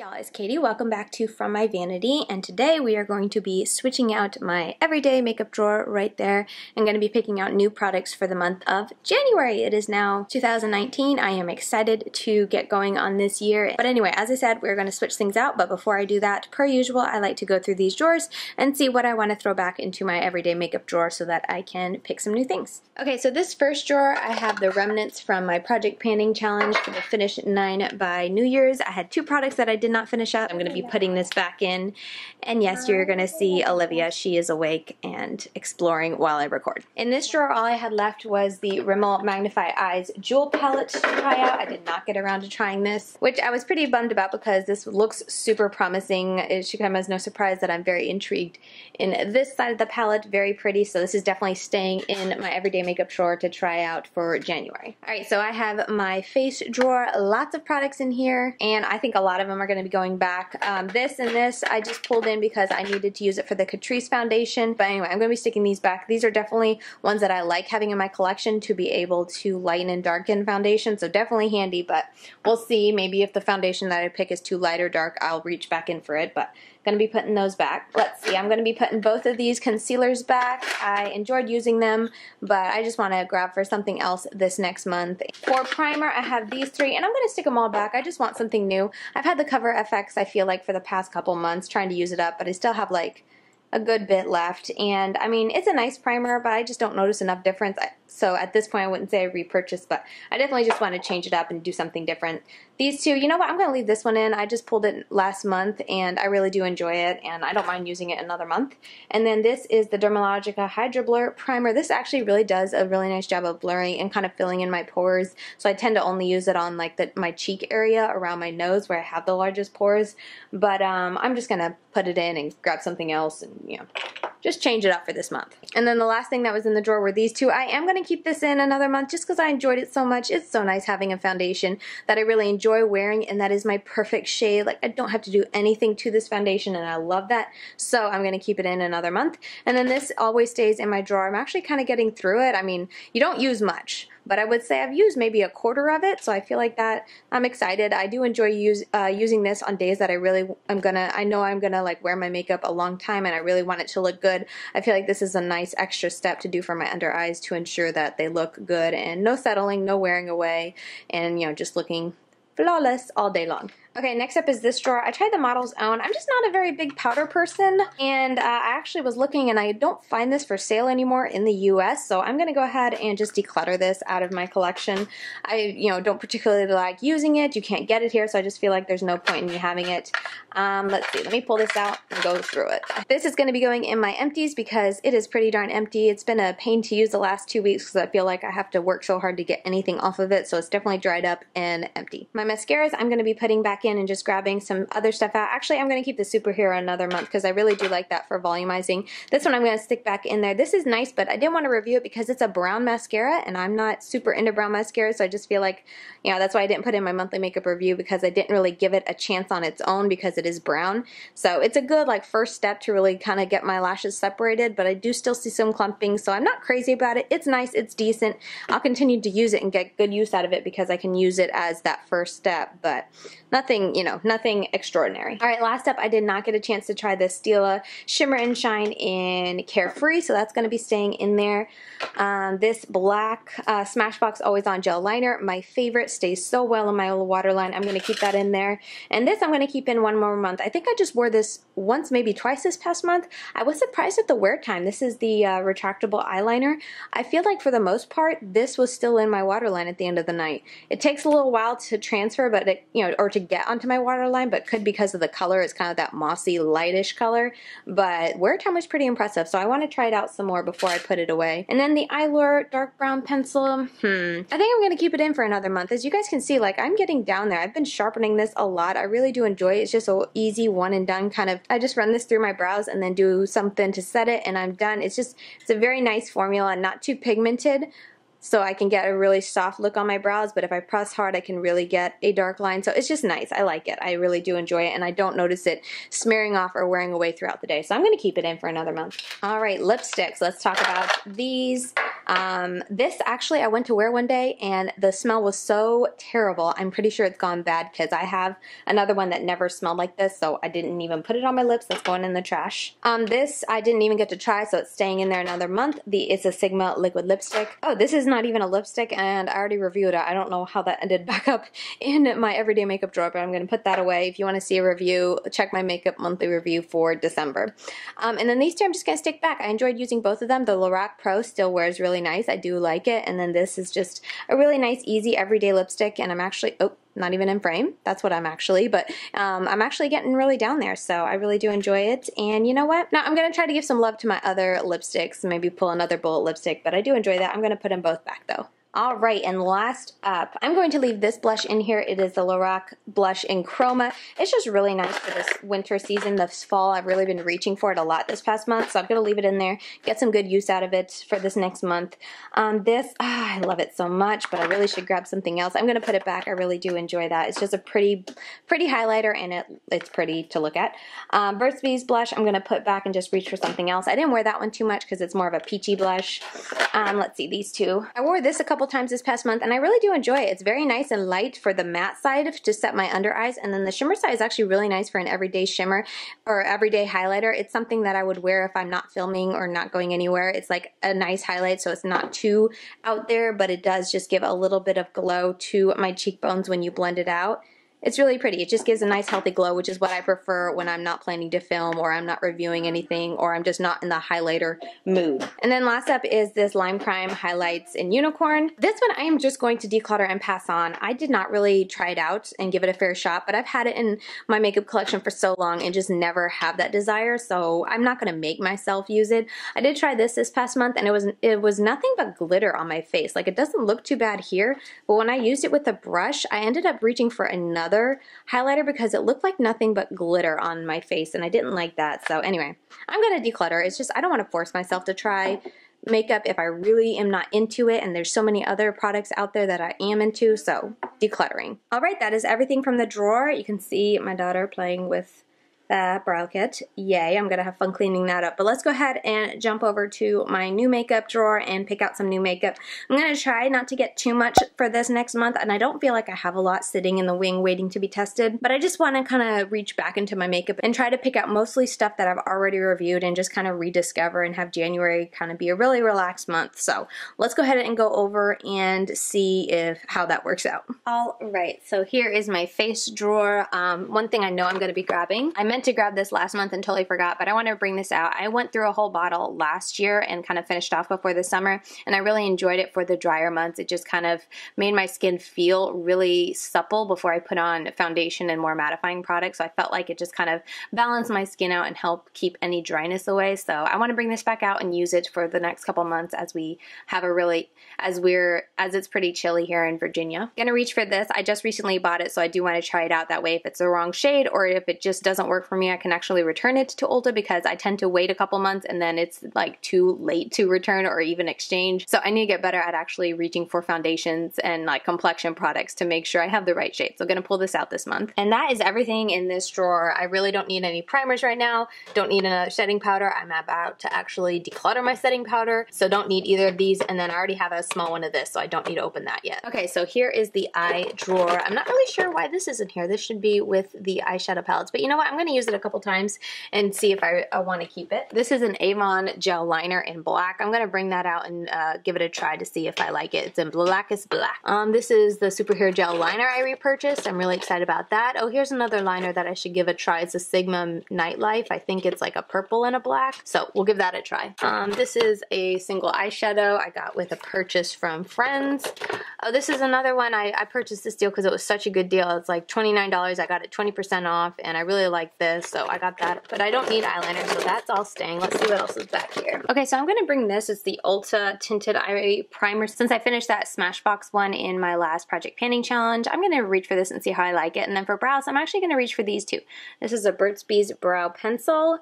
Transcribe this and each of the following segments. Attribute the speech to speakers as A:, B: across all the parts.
A: Y'all, it's Katie. Welcome back to From My Vanity, and today we are going to be switching out my everyday makeup drawer right there. I'm going to be picking out new products for the month of January. It is now 2019. I am excited to get going on this year. But anyway, as I said, we're going to switch things out, but before I do that, per usual, I like to go through these drawers and see what I want to throw back into my everyday makeup drawer so that I can pick some new things. Okay, so this first drawer, I have the remnants from my Project Panning Challenge for the Finish 9 by New Year's. I had two products that I did not finish up. I'm going to be putting this back in, and yes, you're going to see Olivia. She is awake and exploring while I record. In this drawer, all I had left was the Rimmel Magnify Eyes Jewel Palette to try out. I did not get around to trying this, which I was pretty bummed about because this looks super promising. It should come as no surprise that I'm very intrigued in this side of the palette. Very pretty, so this is definitely staying in my everyday makeup drawer to try out for January. Alright, so I have my face drawer, lots of products in here, and I think a lot of them are going to be going back. This and this I just pulled in because I needed to use it for the Catrice foundation, but anyway, I'm going to be sticking these back. These are definitely ones that I like having in my collection to be able to lighten and darken foundation, so definitely handy, but we'll see. Maybe if the foundation that I pick is too light or dark, I'll reach back in for it, but going to be putting those back. Let's see, I'm going to be putting both of these concealers back. I enjoyed using them, but I just want to grab for something else this next month. For primer, I have these three, and I'm going to stick them all back. I just want something new. I've had the Cover FX, I feel like, for the past couple months, trying to use it up, but I still have like a good bit left, and I mean, it's a nice primer, but I just don't notice enough difference. So at this point, I wouldn't say I repurchased, but I definitely just want to change it up and do something different. These two, you know what, I'm going to leave this one in. I just pulled it last month, and I really do enjoy it, and I don't mind using it another month. And then this is the Dermalogica Hydra Blur Primer. This actually really does a really nice job of blurring and kind of filling in my pores, so I tend to only use it on like my cheek area around my nose where I have the largest pores, but I'm just going to put it in and grab something else and, you know, just change it up for this month. And then the last thing that was in the drawer were these two. I am going to keep this in another month just because I enjoyed it so much. It's so nice having a foundation that I really enjoy wearing, and that is my perfect shade. Like, I don't have to do anything to this foundation, and I love that. So I'm going to keep it in another month. And then this always stays in my drawer. I'm actually kind of getting through it. I mean, you don't use much, but I would say I've used maybe a quarter of it, so I feel like that I'm excited. I do enjoy using this on days that I know I'm gonna like wear my makeup a long time and I really want it to look good. I feel like this is a nice extra step to do for my under eyes to ensure that they look good and no settling, no wearing away, and, you know, just looking flawless all day long. Okay, next up is this drawer. I tried the Model's Own. I'm just not a very big powder person, and I actually was looking, and I don't find this for sale anymore in the US, so I'm going to go ahead and just declutter this out of my collection. I, don't particularly like using it. You can't get it here, so I just feel like there's no point in me having it. Let's see. Let me pull this out and go through it. This is going to be going in my empties because it is pretty darn empty. It's been a pain to use the last 2 weeks because I feel like I have to work so hard to get anything off of it, so it's definitely dried up and empty. My mascaras I'm going to be putting back in and just grabbing some other stuff out. Actually, I'm going to keep the Superhero another month because I really do like that for volumizing. This one I'm going to stick back in there. This is nice, but I didn't want to review it because it's a brown mascara, and I'm not super into brown mascara, so I just feel like, that's why I didn't put in my monthly makeup review, because I didn't really give it a chance on its own because it is brown. So it's a good like first step to really kind of get my lashes separated, but I do still see some clumping, so I'm not crazy about it. It's nice, it's decent. I'll continue to use it and get good use out of it because I can use it as that first step, but nothing, nothing extraordinary. Alright, last up, I did not get a chance to try this Stila Shimmer and Shine in Carefree, so that's going to be staying in there. This black Smashbox Always On Gel Liner, my favorite, stays so well in my waterline. I'm going to keep that in there. And this I'm going to keep in one more month. I think I just wore this once, maybe twice this past month. I was surprised at the wear time. This is the retractable eyeliner. I feel like for the most part, this was still in my waterline at the end of the night. It takes a little while to transfer, but or to get onto my waterline, but could because of the color. It's kind of that mossy, lightish color, but wear time was pretty impressive, so I want to try it out some more before I put it away. And then the Eyelure Dark Brown Pencil, I think I'm going to keep it in for another month. As you guys can see, like, I'm getting down there. I've been sharpening this a lot. I really do enjoy it. It's just an easy one and done kind of, I just run this through my brows and then do something to set it and I'm done. It's a very nice formula and not too pigmented, so I can get a really soft look on my brows, but if I press hard, I can really get a dark line. So it's just nice. I like it. I really do enjoy it, and I don't notice it smearing off or wearing away throughout the day. So I'm going to keep it in for another month. All right, lipsticks. Let's talk about these. This actually I went to wear one day and the smell was so terrible. I'm pretty sure it's gone bad because I have another one that never smelled like this, so I didn't even put it on my lips. That's going in the trash. This I didn't even get to try, so it's staying in there another month. It's a Sigma liquid lipstick. Oh, this is not even a lipstick and I already reviewed it. I don't know how that ended back up in my everyday makeup drawer, but I'm going to put that away. If you want to see a review, check my makeup monthly review for December. And then these two I'm just going to stick back. I enjoyed using both of them. The LORAC Pro still wears really nice. I do like it. And then this is just a really nice, easy, everyday lipstick. And I'm actually, oh, not even in frame. That's what I'm actually, but I'm actually getting really down there. So I really do enjoy it. And you know what? Now I'm going to try to give some love to my other lipsticks, maybe pull another bullet lipstick, but I do enjoy that. I'm going to put them both back though. Alright, and last up, I'm going to leave this blush in here. It is the LORAC blush in Chroma. It's just really nice for this winter season, this fall. I've really been reaching for it a lot this past month, so I'm going to leave it in there, get some good use out of it for this next month. I love it so much, but I really should grab something else. I'm going to put it back. I really do enjoy that. It's just a pretty highlighter, and it's pretty to look at. Burt's Bees blush, I'm going to put back and just reach for something else. I didn't wear that one too much because it's more of a peachy blush. Let's see, these two. I wore this a couple times this past month and I really do enjoy it. It's very nice and light for the matte side to set my under eyes, and then the shimmer side is actually really nice for an everyday shimmer or everyday highlighter. It's something that I would wear if I'm not filming or not going anywhere. It's like a nice highlight, so it's not too out there, but it does just give a little bit of glow to my cheekbones when you blend it out. It's really pretty. It just gives a nice healthy glow, which is what I prefer when I'm not planning to film or I'm not reviewing anything or I'm just not in the highlighter mood. And then last up is this Lime Crime Highlights in Unicorn. This one I am just going to declutter and pass on. I did not really try it out and give it a fair shot, but I've had it in my makeup collection for so long and just never have that desire, so I'm not going to make myself use it. I did try this past month and it was nothing but glitter on my face. Like, it doesn't look too bad here, but when I used it with a brush, I ended up reaching for another highlighter because it looked like nothing but glitter on my face and I didn't like that. So anyway, I'm gonna declutter. It's just I don't want to force myself to try makeup if I really am not into it, and there's so many other products out there that I am into, so decluttering. Alright, that is everything from the drawer. You can see my daughter playing with that brow kit. Yay, I'm gonna have fun cleaning that up. But let's go ahead and jump over to my new makeup drawer and pick out some new makeup. I'm gonna try not to get too much for this next month, and I don't feel like I have a lot sitting in the wing waiting to be tested, but I just wanna kinda reach back into my makeup and try to pick out mostly stuff that I've already reviewed and just kind of rediscover and have January kind of be a really relaxed month. So let's go ahead and go over and see how that works out. Alright, so here is my face drawer. One thing I know I'm gonna be grabbing. I meant to grab this last month and totally forgot, but I want to bring this out. I went through a whole bottle last year and kind of finished off before the summer, and I really enjoyed it for the drier months. It just kind of made my skin feel really supple before I put on foundation and more mattifying products, so I felt like it just kind of balanced my skin out and helped keep any dryness away. So I want to bring this back out and use it for the next couple months as we have as it's pretty chilly here in Virginia. I'm gonna reach for this. I just recently bought it, so I do want to try it out. That way if it's the wrong shade or if it just doesn't work for me, I can actually return it to Ulta, because I tend to wait a couple months and then it's like too late to return or even exchange. So I need to get better at actually reaching for foundations and like complexion products to make sure I have the right shade. So I'm gonna pull this out this month. And that is everything in this drawer. I really don't need any primers right now. Don't need another setting powder. I'm about to actually declutter my setting powder, so don't need either of these. And then I already have a small one of this, so I don't need to open that yet. Okay, so here is the eye drawer. I'm not really sure why this isn't here. This should be with the eyeshadow palettes, but you know what? I'm gonna use it a couple times and see if I want to keep it. This is an Avon gel liner in black. I'm going to bring that out and give it a try to see if I like it. It's in Blackest Black. This is the Superhero Gel Liner I repurchased. I'm really excited about that. Oh, here's another liner that I should give a try. It's a Sigma Nightlife. I think it's like a purple and a black, so we'll give that a try. This is a single eyeshadow I got with a purchase from friends. Oh, this is another one. I purchased this deal because it was such a good deal. It's like $29. I got it 20% off, and I really like this, so I got that. But I don't need eyeliner, so that's all staying. Let's see what else is back here. Okay, so I'm going to bring this. It's the Ulta Tinted Eye Primer. Since I finished that Smashbox one in my last Project Panning Challenge, I'm going to reach for this and see how I like it. And then for brows, I'm actually going to reach for these two. This is a Burt's Bees Brow Pencil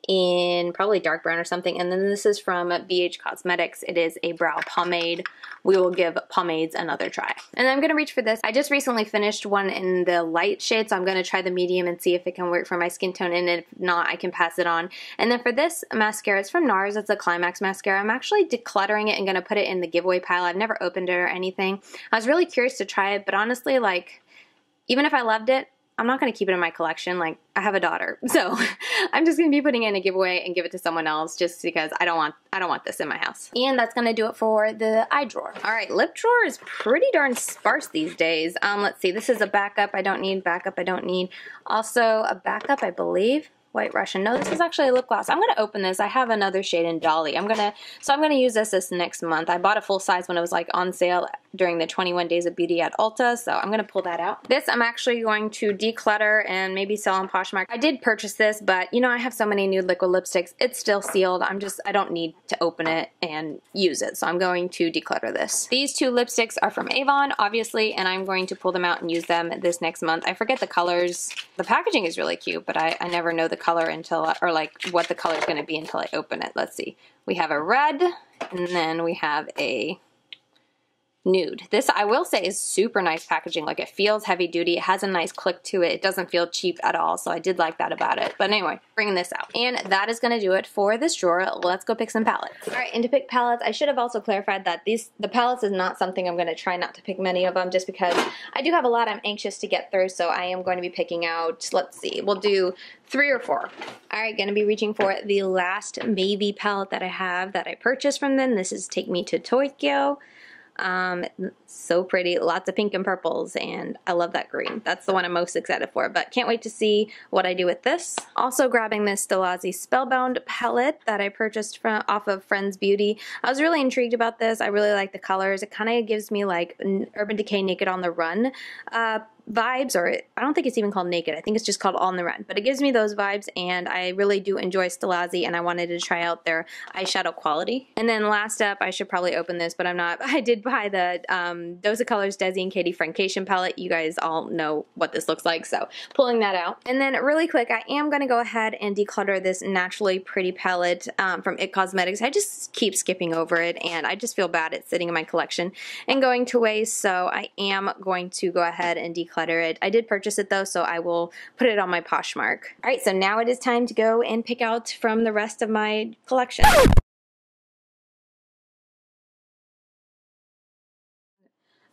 A: in probably dark brown or something. And then this is from BH Cosmetics. It is a brow pomade. We will give pomades another try. And I'm going to reach for this. I just recently finished one in the light shade, so I'm going to try the medium and see if it can work for my skin tone, and if not, I can pass it on. And then for this mascara, it's from NARS. It's a Climax mascara. I'm actually decluttering it and going to put it in the giveaway pile. I've never opened it or anything. I was really curious to try it, but honestly, like, even if I loved it, I'm not going to keep it in my collection. Like, I have a daughter, so I'm just going to be putting it in a giveaway and give it to someone else just because I don't want this in my house. And that's going to do it for the eye drawer. All right, lip drawer is pretty darn sparse these days. Let's see. This is a backup. I don't need backup. I don't need also a backup, I believe. White Russian. No, this is actually a lip gloss. I'm going to open this. I have another shade in Dolly. I'm going to use this next month. I bought a full size when it was like on sale during the 21 Days of Beauty at Ulta, so I'm going to pull that out. This I'm actually going to declutter and maybe sell on Poshmark. I did purchase this, but you know, I have so many nude liquid lipsticks. It's still sealed. I don't need to open it and use it, so I'm going to declutter this. These two lipsticks are from Avon, obviously, and I'm going to pull them out and use them this next month. I forget the colors. The packaging is really cute, but I never know the color until, or like what the color is going to be until I open it. Let's see. We have a red, and then we have a nude. This, I will say, is super nice packaging. Like, it feels heavy duty. It has a nice click to it. It doesn't feel cheap at all, so I did like that about it. But anyway, bringing this out. And that is going to do it for this drawer. Let's go pick some palettes. All right, and to pick palettes, I should have also clarified that the palettes is not something I'm going to try not to pick many of them, just because I do have a lot I'm anxious to get through, so I am going to be picking out, let's see, we'll do 3 or 4. All right, going to be reaching for the last Maybe palette that I have that I purchased from them. This is Take Me to Tokyo. So pretty, lots of pink and purples, and I love that green. That's the one I'm most excited for, but can't wait to see what I do with this. Also grabbing this Stilazzi Spellbound palette that I purchased off of Friends Beauty. I was really intrigued about this. I really like the colors. It kind of gives me like Urban Decay Naked on the Run vibes, or I don't think it's even called Naked. I think it's just called On the Run, but it gives me those vibes, and I really do enjoy Stilazzi, and I wanted to try out their eyeshadow quality. And then last up, I should probably open this, but I'm not. I did buy the Dose of Colors Desi and Katie Francation palette. You guys all know what this looks like, so pulling that out. And then really quick, I am going to go ahead and declutter this Naturally Pretty palette from IT Cosmetics. I just keep skipping over it, and I just feel bad it's sitting in my collection and going to waste, so I am going to go ahead and declutter it. I did purchase it though, so I will put it on my Poshmark. Alright, so now it is time to go and pick out from the rest of my collection.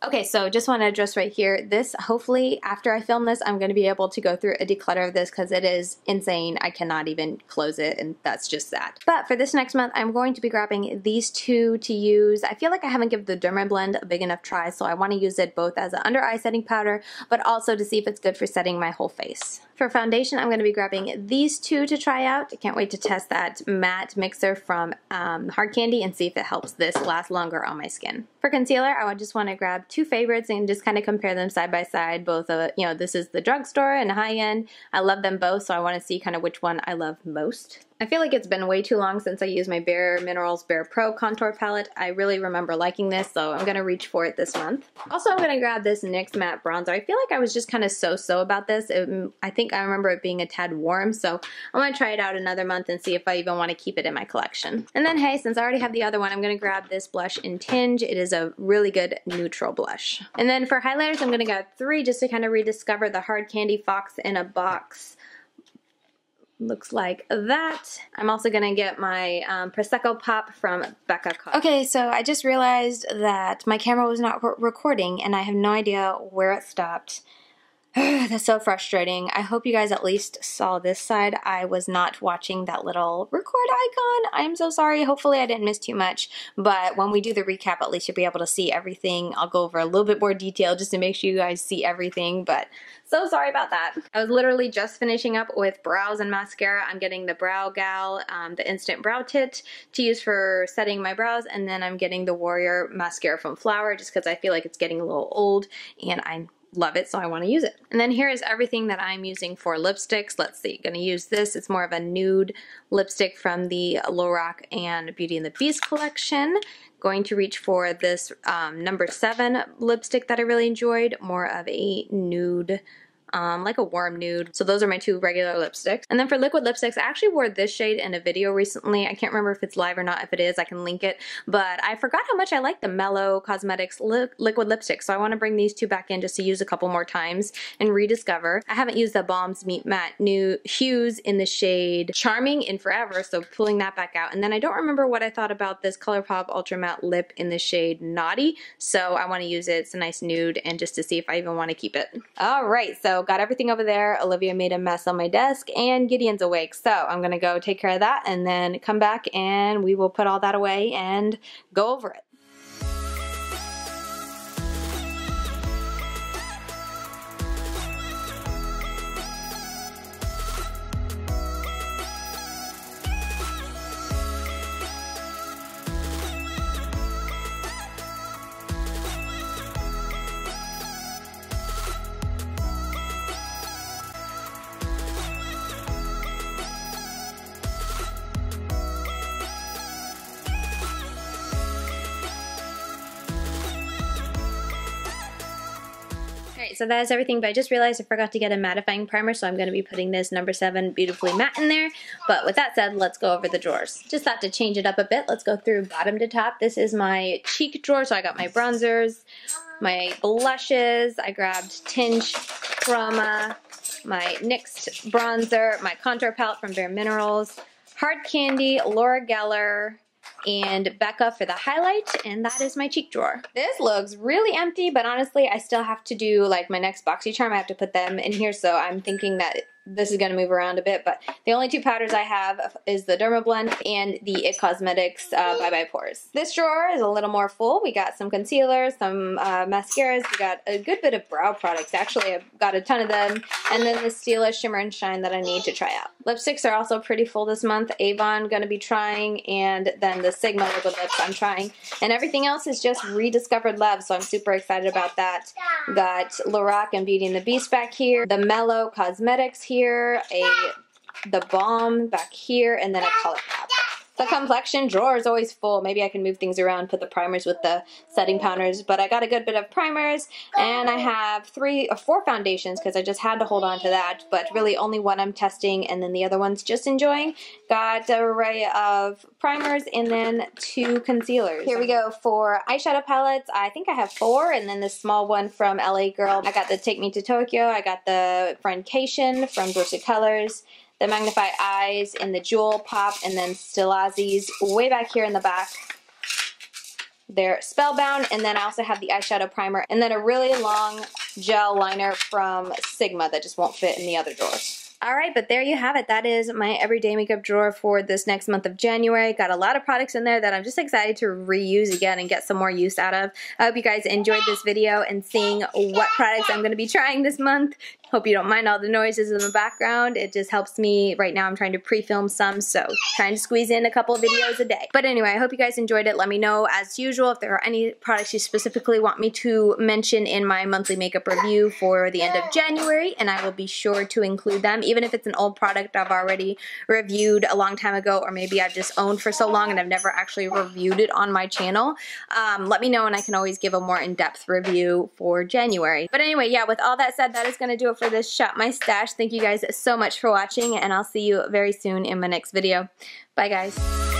A: Okay, so just want to address right here, this, hopefully after I film this, I'm going to be able to go through a declutter of this because it is insane. I cannot even close it, and that's just that. But for this next month, I'm going to be grabbing these two to use. I feel like I haven't given the Derma Blend a big enough try, so I want to use it both as an under eye setting powder, but also to see if it's good for setting my whole face. For foundation, I'm going to be grabbing these two to try out. I can't wait to test that matte mixer from Hard Candy and see if it helps this last longer on my skin. For concealer, I would just want to grab two favorites and just kind of compare them side by side. Both of, you know, this is the drugstore and high end. I love them both, so I want to see kind of which one I love most. I feel like it's been way too long since I used my Bare Minerals Bare Pro contour palette. I really remember liking this, so I'm going to reach for it this month. Also, I'm going to grab this NYX Matte Bronzer. I feel like I was just kind of so-so about this. I think I remember it being a tad warm, so I'm going to try it out another month and see if I even want to keep it in my collection. And then, hey, since I already have the other one, I'm going to grab this blush in Tinge. It is a really good neutral blush. And then for highlighters, I'm going to grab 3 just to kind of rediscover the Hard Candy Fox in a Box. Looks like that. I'm also gonna get my Prosecco Pop from Becca. Okay, so I just realized that my camera was not recording and I have no idea where it stopped. That's so frustrating. I hope you guys at least saw this side. I was not watching that little record icon. I'm so sorry. Hopefully I didn't miss too much, but when we do the recap, at least you'll be able to see everything. I'll go over a little bit more detail just to make sure you guys see everything, but so sorry about that. I was literally just finishing up with brows and mascara. I'm getting the Brow Gal, the Instant Brow Tint to use for setting my brows, and then I'm getting the Warrior mascara from Flower just because I feel like it's getting a little old and I love it, so I want to use it. And then here is everything that I'm using for lipsticks. Let's see, gonna use this. It's more of a nude lipstick from the LORAC and Beauty and the Beast collection. Going to reach for this number 7 lipstick that I really enjoyed, more of a nude like a warm nude. So those are my two regular lipsticks. And then for liquid lipsticks, I actually wore this shade in a video recently. I can't remember if it's live or not. If it is, I can link it. But I forgot how much I like the Mellow Cosmetics liquid lipstick. So I want to bring these two back in just to use a couple more times and rediscover. I haven't used the Balm's Meet Matte New Hues in the shade Charming in forever, so pulling that back out. And then I don't remember what I thought about this ColourPop Ultra Matte Lip in the shade Naughty, so I want to use it. It's a nice nude, and just to see if I even want to keep it. Alright, so got everything over there. Olivia made a mess on my desk, and Gideon's awake, so I'm gonna go take care of that and then come back and we will put all that away and go over it. So that is everything, but I just realized I forgot to get a mattifying primer, so I'm going to be putting this number 7 Beautifully Matte in there. But with that said, let's go over the drawers. Just thought to change it up a bit. Let's go through bottom to top. This is my cheek drawer, so I got my bronzers, my blushes, I grabbed Tinge Chroma, my NYX bronzer, my contour palette from Bare Minerals, Hard Candy, Laura Geller, and Becca for the highlight, and that is my cheek drawer. This looks really empty, but honestly, I still have to do like my next BoxyCharm. I have to put them in here, so I'm thinking that this is going to move around a bit, but the only two powders I have is the Dermablend and the IT Cosmetics Bye Bye Pores. This drawer is a little more full. We got some concealers, some mascaras, we got a good bit of brow products. Actually, I've got a ton of them, and then the Stila Shimmer and Shine that I need to try out. Lipsticks are also pretty full this month. Avon going to be trying, and then the Sigma liquid lips I'm trying, and everything else is just rediscovered love, so I'm super excited about that. Got LORAC and Beauty and the Beast back here, the Mellow Cosmetics here, the Balm back here, and then a ColourPop. The complexion drawer is always full. Maybe I can move things around, put the primers with the setting powders, but I got a good bit of primers, and I have 3 or 4 foundations because I just had to hold on to that, but really only one I'm testing, and then the other one's just enjoying. Got an array of primers, and then 2 concealers. Here we go for eyeshadow palettes. I think I have 4, and then this small one from LA Girl. I got the Take Me to Tokyo, I got the Friendcation from Dorset Colors, the Magnify Eyes in the Jewel Pop, and then Stilazzi's way back here in the back. They're Spellbound, and then I also have the eyeshadow primer, and then a really long gel liner from Sigma that just won't fit in the other drawers. Alright, but there you have it. That is my everyday makeup drawer for this next month of January. Got a lot of products in there that I'm just excited to reuse again and get some more use out of. I hope you guys enjoyed this video and seeing what products I'm going to be trying this month. Hope you don't mind all the noises in the background. It just helps me. Right now I'm trying to pre-film some, so trying to squeeze in a couple of videos a day. But anyway, I hope you guys enjoyed it. Let me know, as usual, if there are any products you specifically want me to mention in my monthly makeup review for the end of January, and I will be sure to include them, even if it's an old product I've already reviewed a long time ago, or maybe I've just owned for so long and I've never actually reviewed it on my channel. Let me know, and I can always give a more in-depth review for January. But anyway, yeah, with all that said, that is going to do it for this Shop My Stash. Thank you guys so much for watching, and I'll see you very soon in my next video. Bye guys.